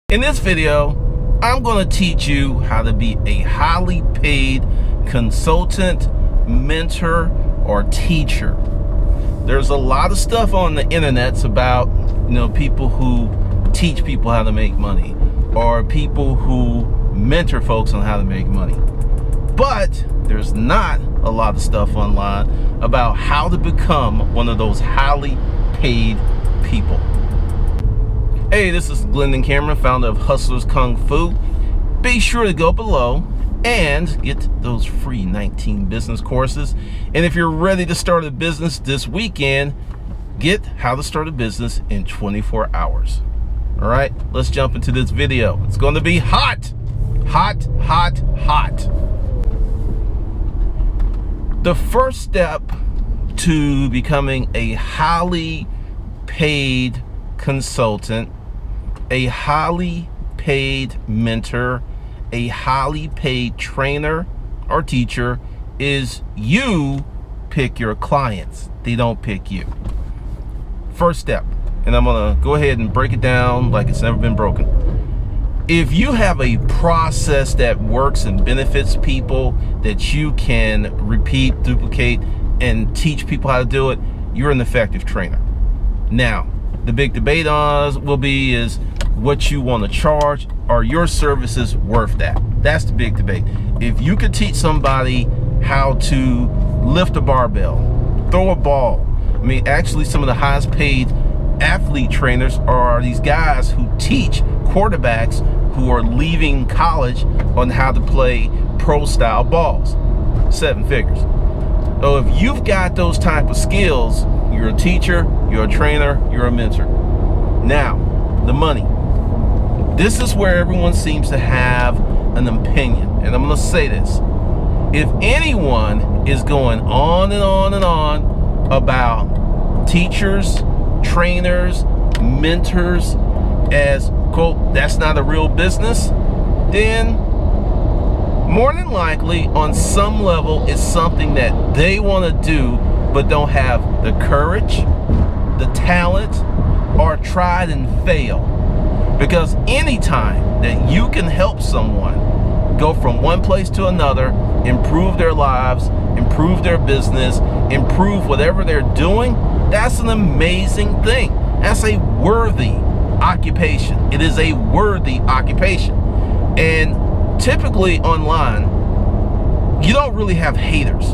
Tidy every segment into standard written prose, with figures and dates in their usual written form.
In this video, I'm going to teach you how to be a highly paid consultant, mentor, or teacher. There's a lot of stuff on the internets about, people who teach people how to make money or people who mentor folks on how to make money. But there's not a lot of stuff online about how to become one of those highly paid people. Hey, this is Glendon Cameron, founder of Hustlers Kung Fu. Be sure to go below and get those free 19 business courses. And if you're ready to start a business this weekend, get how to start a business in 24 hours. All right, let's jump into this video. It's going to be hot, hot, hot, hot. The first step to becoming a highly paid consultant, a highly paid mentor, a highly paid trainer or teacher is you pick your clients. They don't pick you. First step, and I'm gonna go ahead and break it down like it's never been broken. If you have a process that works and benefits people that you can repeat, duplicate, and teach people how to do it, you're an effective trainer. Now, the big debate will be is what you want to charge. Are your services worth that? That's the big debate. If you could teach somebody how to lift a barbell, throw a ball, actually some of the highest paid athlete trainers are these guys who teach quarterbacks who are leaving college on how to play pro style balls. 7 figures. So if you've got those type of skills, you're a teacher, you're a trainer, you're a mentor. Now, the money. This is where everyone seems to have an opinion. And I'm going to say this. If anyone is going on and on and on about teachers, trainers, mentors as, quote, that's not a real business, then more than likely on some level it's something that they want to do but don't have the courage, the talent, or tried and fail. Because anytime that you can help someone go from one place to another, improve their lives, improve their business, improve whatever they're doing, that's an amazing thing. That's a worthy occupation. It is a worthy occupation. And typically online, you don't really have haters.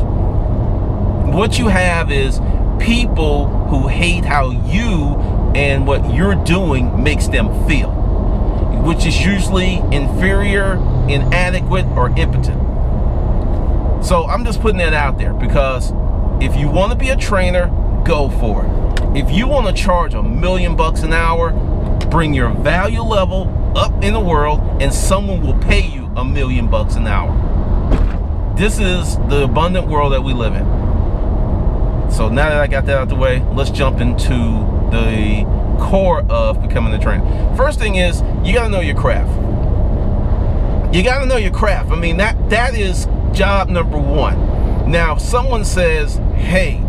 What you have is people who hate how you and what you're doing makes them feel, which is usually inferior, inadequate, or impotent. So I'm just putting that out there because if you want to be a trainer, go for it. If you want to charge $1 million an hour, bring your value level up in the world and someone will pay you $1 million an hour. This is the abundant world that we live in. So now that I got that out the way, let's jump into the core of becoming a trainer. First thing is, you gotta know your craft. You gotta know your craft. That is job number one. Now, if someone says, hey,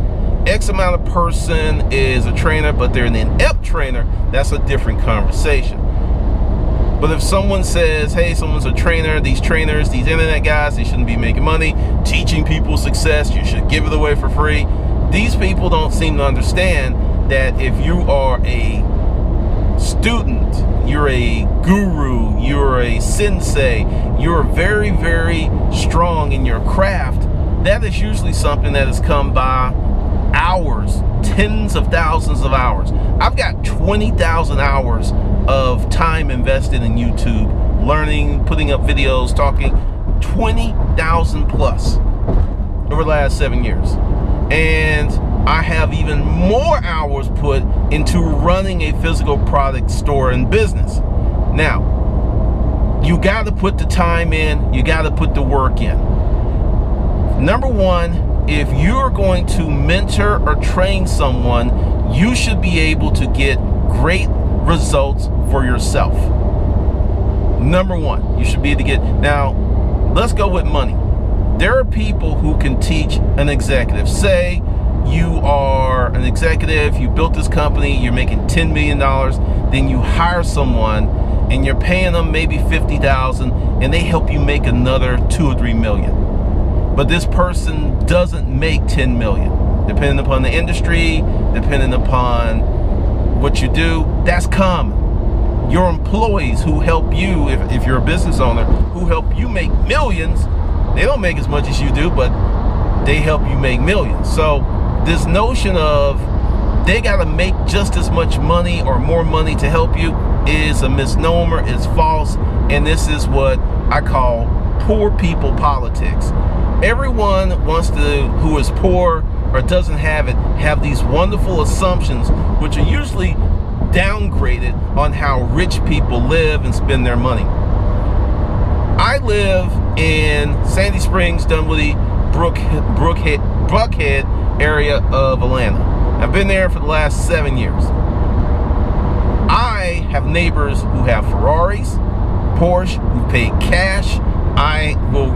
X amount of person is a trainer, but they're an inept trainer, that's a different conversation. But if someone says, hey, someone's a trainer, these trainers, these internet guys, they shouldn't be making money, teaching people success, you should give it away for free. These people don't seem to understand that if you are a student, you're a guru, you're a sensei, you're very, very strong in your craft, that is usually something that has come by hours, tens of thousands of hours. I've got 20,000 hours of time invested in YouTube, learning, putting up videos, talking, 20,000 plus over the last 7 years. And I have even more hours put into running a physical product store and business. Now, you got to put the time in, you got to put the work in. Number one, if you're going to mentor or train someone, you should be able to get great results for yourself. Number one, you should be able to get, now, let's go with money. There are people who can teach an executive. Say you are an executive, you built this company, you're making $10 million, then you hire someone and you're paying them maybe $50,000, and they help you make another 2 or 3 million. But this person doesn't make 10 million. Depending upon the industry, depending upon what you do, that's common. Your employees who help you, if you're a business owner, who help you make millions, they don't make as much as you do, but they help you make millions. So this notion of they gotta make just as much money or more money to help you is a misnomer, it's false, and this is what I call poor people politics. Everyone wants to, who is poor or doesn't have it, have these wonderful assumptions, which are usually downgraded on how rich people live and spend their money. I live in Sandy Springs, Dunwoody, Buckhead area of Atlanta. I've been there for the last 7 years. I have neighbors who have Ferraris, Porsche, who pay cash.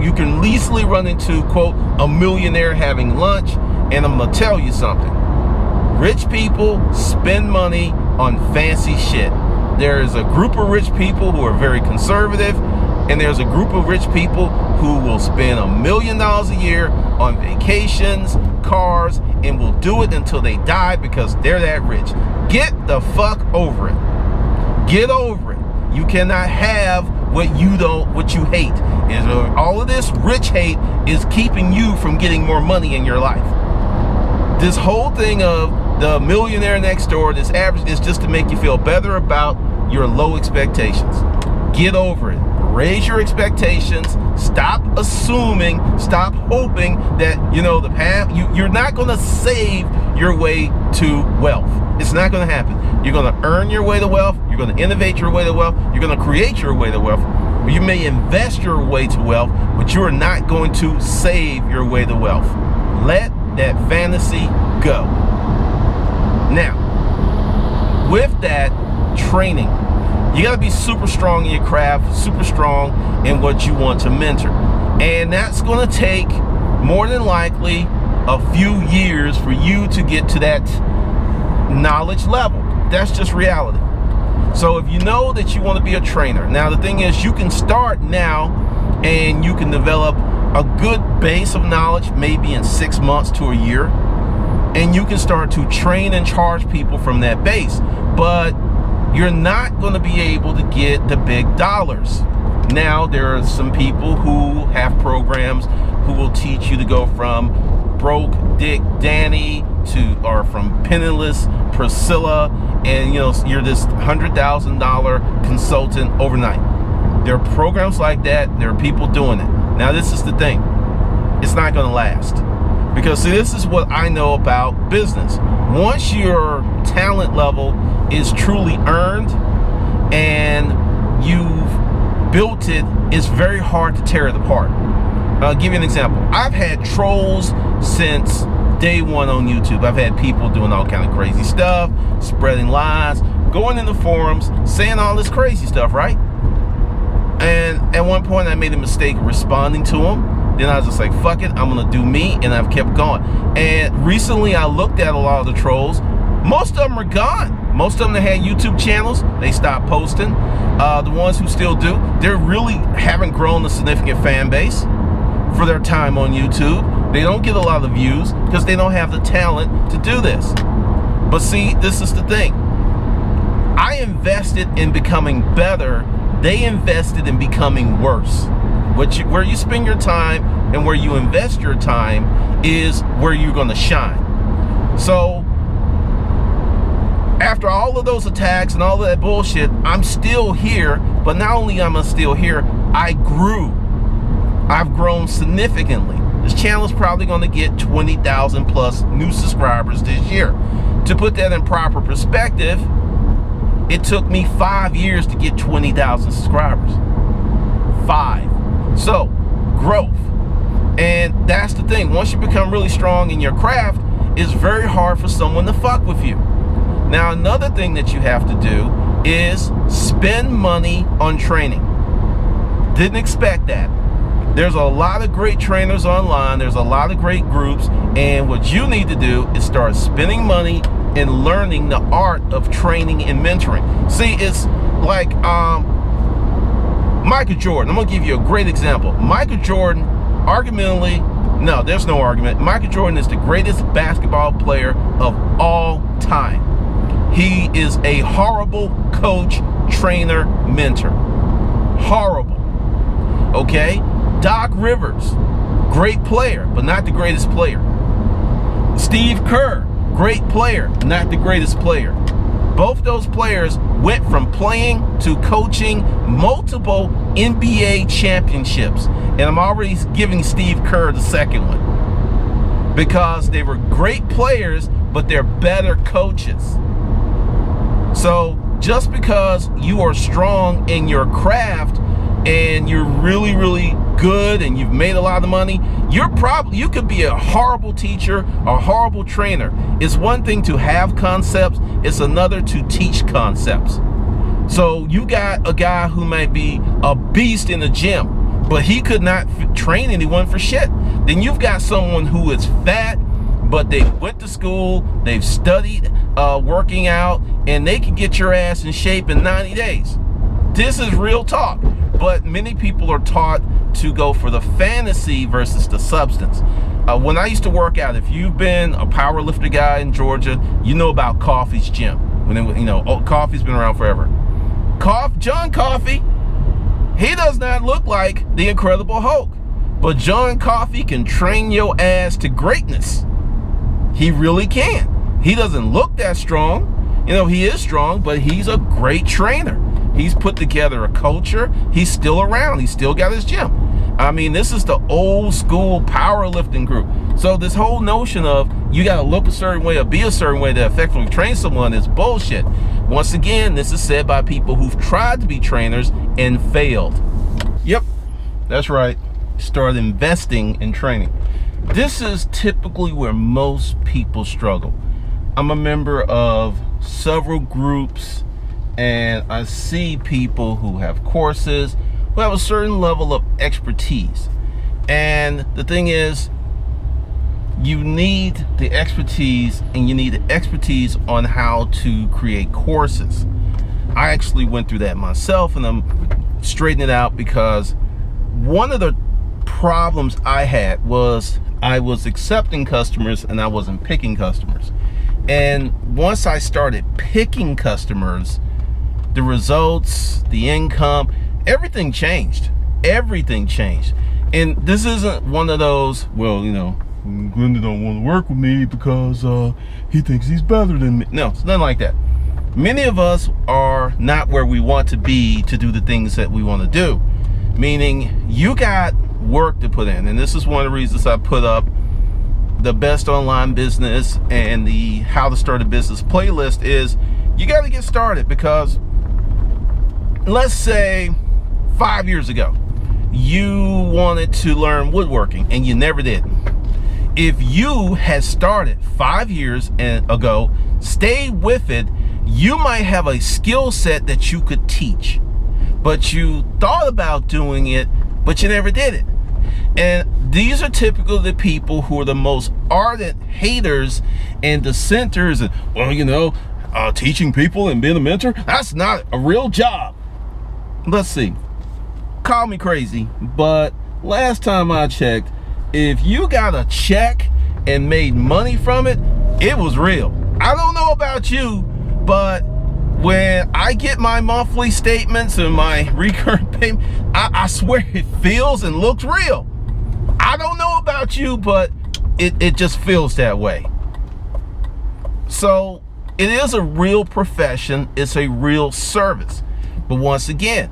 You can easily run into, quote, a millionaire having lunch, and I'm gonna tell you something. Rich people spend money on fancy shit. There is a group of rich people who are very conservative, and there's a group of rich people who will spend $1 million a year on vacations, cars, and will do it until they die because they're that rich. Get the fuck over it. Get over it. You cannot have what you hate. And all of this rich hate is keeping you from getting more money in your life. This whole thing of the millionaire next door, this average, is just to make you feel better about your low expectations. Get over it. Raise your expectations. Stop assuming, stop hoping that, the path, you're not going to save your way to wealth. It's not going to happen. You're going to earn your way to wealth. You're going to innovate your way to wealth. You're going to create your way to wealth. You may invest your way to wealth, but you are not going to save your way to wealth. Let that fantasy go. Now, with that training, you got to be super strong in your craft, super strong in what you want to mentor. And that's going to take more than likely a few years for you to get to that knowledge level. That's just reality. So if you know that you want to be a trainer, now the thing is, you can start now and you can develop a good base of knowledge maybe in 6 months to a year, and you can start to train and charge people from that base. But you're not going to be able to get the big dollars. Now there are some people who have programs who will teach you to go from broke Dick Danny or from penniless Priscilla, and you're this $100,000 consultant overnight. There are programs like that. There are people doing it. Now this is the thing, it's not going to last, because see, this is what I know about business. Once your talent level is truly earned and you've built it, it's very hard to tear it apart. I'll give you an example. I've had trolls since day one on YouTube. I've had people doing all kind of crazy stuff, spreading lies, going in the forums, saying all this crazy stuff, right? And at one point I made a mistake of responding to them. Then I was just like, fuck it, I'm gonna do me, and I've kept going. And recently I looked at a lot of the trolls. Most of them are gone. Most of them that had YouTube channels, they stopped posting. The ones who still do, they really haven't grown a significant fan base for their time on YouTube. They don't get a lot of views because they don't have the talent to do this. But see, this is the thing. I invested in becoming better. They invested in becoming worse. Where you spend your time and where you invest your time is where you're going to shine. So after all of those attacks and all of that bullshit, I'm still here. But not only am I still here, I grew. I've grown significantly. This channel is probably going to get 20,000 plus new subscribers this year. To put that in proper perspective, it took me 5 years to get 20,000 subscribers. 5. So, growth. And that's the thing. Once you become really strong in your craft, it's very hard for someone to fuck with you. Now, another thing that you have to do is spend money on training. Didn't expect that. There's a lot of great trainers online. There's a lot of great groups. And what you need to do is start spending money and learning the art of training and mentoring. See, it's like Michael Jordan, I'm going to give you a great example. Michael Jordan, arguably, no, there's no argument. Michael Jordan is the greatest basketball player of all time. He is a horrible coach, trainer, mentor. Horrible. Okay? Doc Rivers, great player, but not the greatest player. Steve Kerr, great player, not the greatest player. Both those players went from playing to coaching multiple NBA championships. And I'm already giving Steve Kerr the second one. Because they were great players, but they're better coaches. So just because you are strong in your craft and you're really, really good and you've made a lot of money, you could be a horrible teacher, a horrible trainer. It's one thing to have concepts, it's another to teach concepts. So you got a guy who might be a beast in the gym, but he could not train anyone for shit. Then you've got someone who is fat, but they went to school, they've studied working out, and they can get your ass in shape in 90 days. This is real talk. But many people are taught to go for the fantasy versus the substance. When I used to work out, if you've been a power lifter guy in Georgia, you know about Coffey's gym. Coffey's been around forever. John Coffey, he does not look like the Incredible Hulk, but John Coffey can train your ass to greatness. He really can. He doesn't look that strong. He is strong, but he's a great trainer. He's put together a culture. He's still around. He's still got his gym. I mean, this is the old school powerlifting group. So this whole notion of you got to look a certain way or be a certain way to effectively train someone is bullshit. Once again, this is said by people who've tried to be trainers and failed. Yep, that's right. Start investing in training. This is typically where most people struggle. I'm a member of several groups, and I see people who have courses, who have a certain level of expertise. And the thing is, you need the expertise, and you need the expertise on how to create courses. I actually went through that myself, and I'm straightening it out because one of the problems I had was I was accepting customers and I wasn't picking customers. And once I started picking customers, the results, the income, everything changed. Everything changed. And this isn't one of those, well, Glenda don't want to work with me because he thinks he's better than me. No, it's nothing like that. Many of us are not where we want to be to do the things that we want to do. Meaning, you got work to put in. And this is one of the reasons I put up the best online business and the how to start a business playlist is you got to get started. Because let's say 5 years ago you wanted to learn woodworking and you never did. If you had started 5 years ago, stayed with it, you might have a skill set that you could teach, but you thought about doing it, but you never did it. And these are typical of the people who are the most ardent haters and dissenters. And, well, teaching people and being a mentor, that's not a real job. Let's see. Call me crazy, but last time I checked, if you got a check and made money from it, it was real. I don't know about you, but when I get my monthly statements and my recurrent payment, I swear it feels and looks real. I don't know about you, but it just feels that way. So it is a real profession. It's a real service. But once again,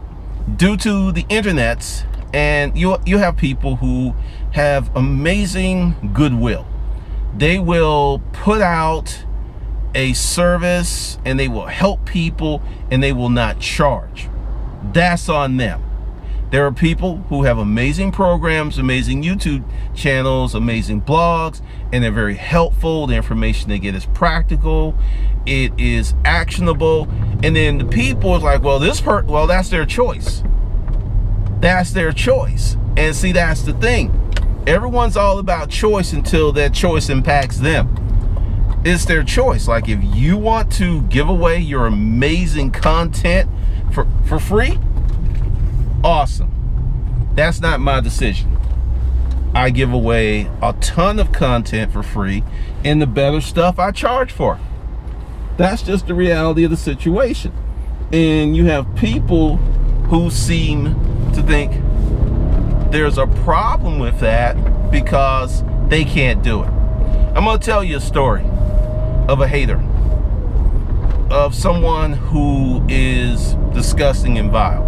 due to the internets, and you have people who have amazing goodwill. They will put out a service and they will help people and they will not charge. That's on them. There are people who have amazing programs, amazing YouTube channels, amazing blogs, and they're very helpful. The information they get is practical, it is actionable, and then the people is like, well, that's their choice. That's their choice. And see, that's the thing. Everyone's all about choice until that choice impacts them. It's their choice. Like, if you want to give away your amazing content for free, awesome. awesome. That's not my decision. I give away a ton of content for free, and the better stuff I charge for. That's just the reality of the situation. And you have people who seem to think there's a problem with that because they can't do it. I'm going to tell you a story of a hater, of someone who is disgusting and vile.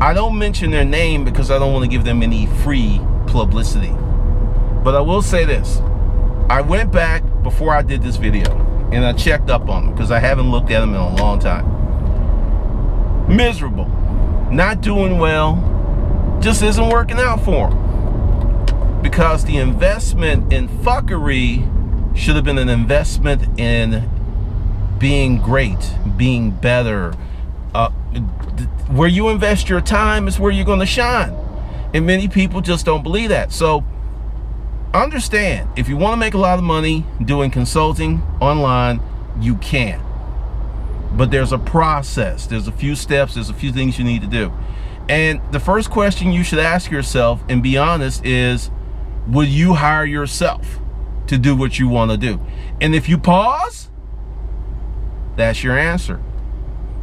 I don't mention their name because I don't want to give them any free publicity. But I will say this. I went back before I did this video and I checked up on them because I haven't looked at them in a long time. Miserable, not doing well, just isn't working out for them. Because the investment in fuckery should have been an investment in being great, being better. Where you invest your time is where you're going to shine. And many people just don't believe that. So understand, if you want to make a lot of money doing consulting online, you can. But there's a process, there's a few steps, there's a few things you need to do. And the first question you should ask yourself, and be honest, is will you hire yourself to do what you want to do? And if you pause, that's your answer.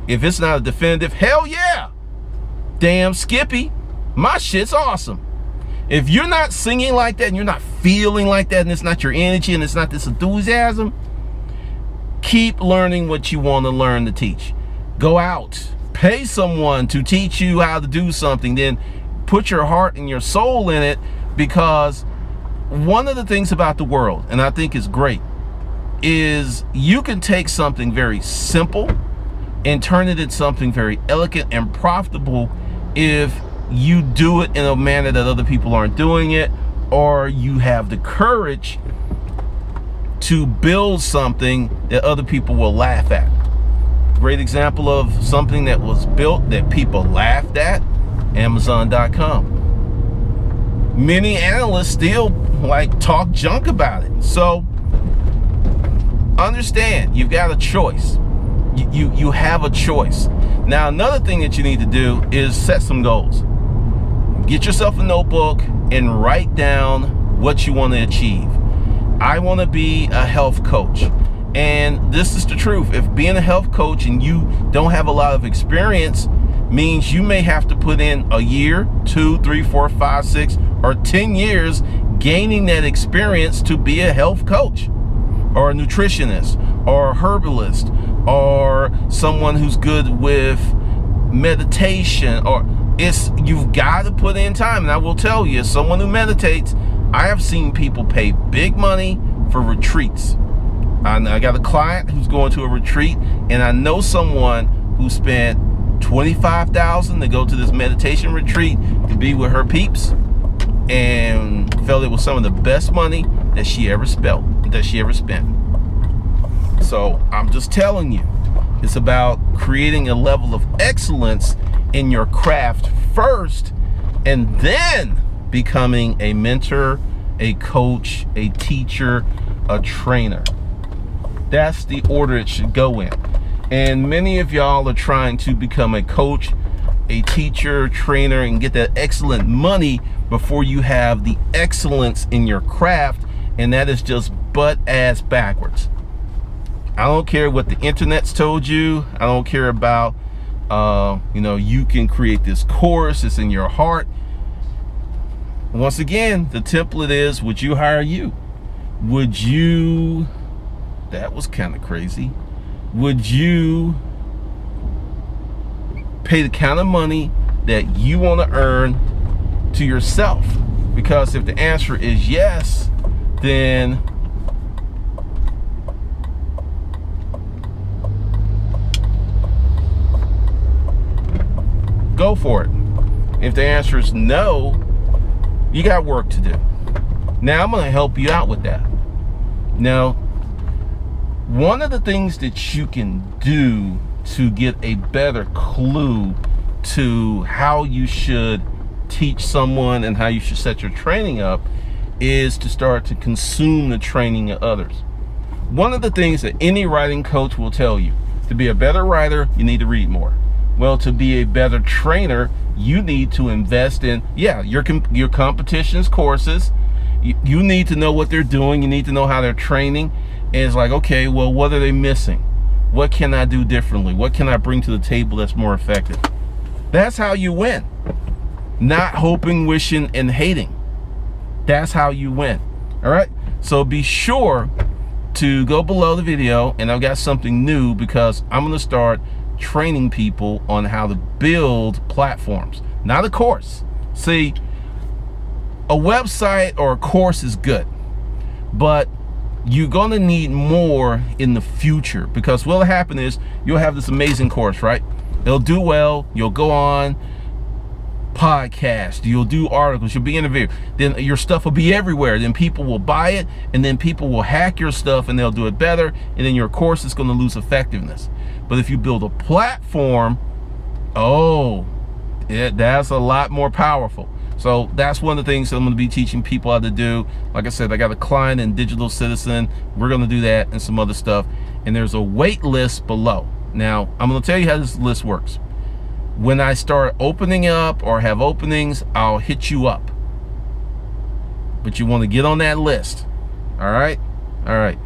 If it's not a definitive, hell yeah, damn Skippy, my shit's awesome. If you're not singing like that and you're not feeling like that and it's not your energy and it's not this enthusiasm, keep learning what you want to learn to teach. Go out, pay someone to teach you how to do something, then put your heart and your soul in it, because one of the things about the world, and I think is great, is you can take something very simple and turn it into something very elegant and profitable if you do it in a manner that other people aren't doing it, or you have the courage to build something that other people will laugh at. Great example of something that was built that people laughed at, Amazon.com. Many analysts still talk junk about it. So understand, you've got a choice. You have a choice. Now, another thing that you need to do is set some goals. Get yourself a notebook and write down what you want to achieve. I want to be a health coach. And this is the truth. If being a health coach and you don't have a lot of experience means you may have to put in a year, 2, 3, 4, 5, 6, or 10 years gaining that experience to be a health coach, or a nutritionist, or a herbalist, or someone who's good with meditation, or you've got to put in time. And I will tell you, as someone who meditates, I have seen people pay big money for retreats. I got a client who's going to a retreat, and I know someone who spent $25,000 to go to this meditation retreat to be with her peeps, and felt it was some of the best money that she ever spent. So I'm just telling you, it's about creating a level of excellence in your craft first, and then becoming a mentor, a coach, a teacher, a trainer. That's the order it should go in. And many of y'all are trying to become a coach, a teacher, trainer, and get that excellent money before you have the excellence in your craft, and that is just butt-ass backwards. I don't care what the internet's told you. I don't care about, you can create this course, it's in your heart. Once again, the template is, would you hire you? Would you, that was kind of crazy. Would you pay the kind of money that you want to earn to yourself? Because if the answer is yes, then go for it. If the answer is no, you got work to do. Now I'm going to help you out with that. Now, one of the things that you can do to get a better clue to how you should teach someone and how you should set your training up is to start to consume the training of others. One of the things that any writing coach will tell you, to be a better writer, you need to read more. Well, to be a better trainer, you need to invest in, your competitions courses. You need to know what they're doing. You need to know how they're training. And it's like, okay, well, what are they missing? What can I do differently? What can I bring to the table that's more effective? That's how you win. Not hoping, wishing, and hating. That's how you win. All right? So be sure to go below the video, and I've got something new because I'm going to start training people on how to build platforms. Not a course. See, a website or a course is good, but you're going to need more in the future, because what'll happen is you'll have this amazing course, right? It'll do well. You'll go on podcast, you'll do articles, you'll be interviewed, then your stuff will be everywhere, then people will buy it, and then people will hack your stuff and they'll do it better, and then your course is going to lose effectiveness. But if you build a platform, that's a lot more powerful. So that's one of the things that I'm going to be teaching people how to do. Like I said, I got a client in Digital Citizen. We're going to do that and some other stuff, and there's a wait list below. Now I'm going to tell you how this list works. When I start opening up or have openings, I'll hit you up. But you want to get on that list. All right? All right.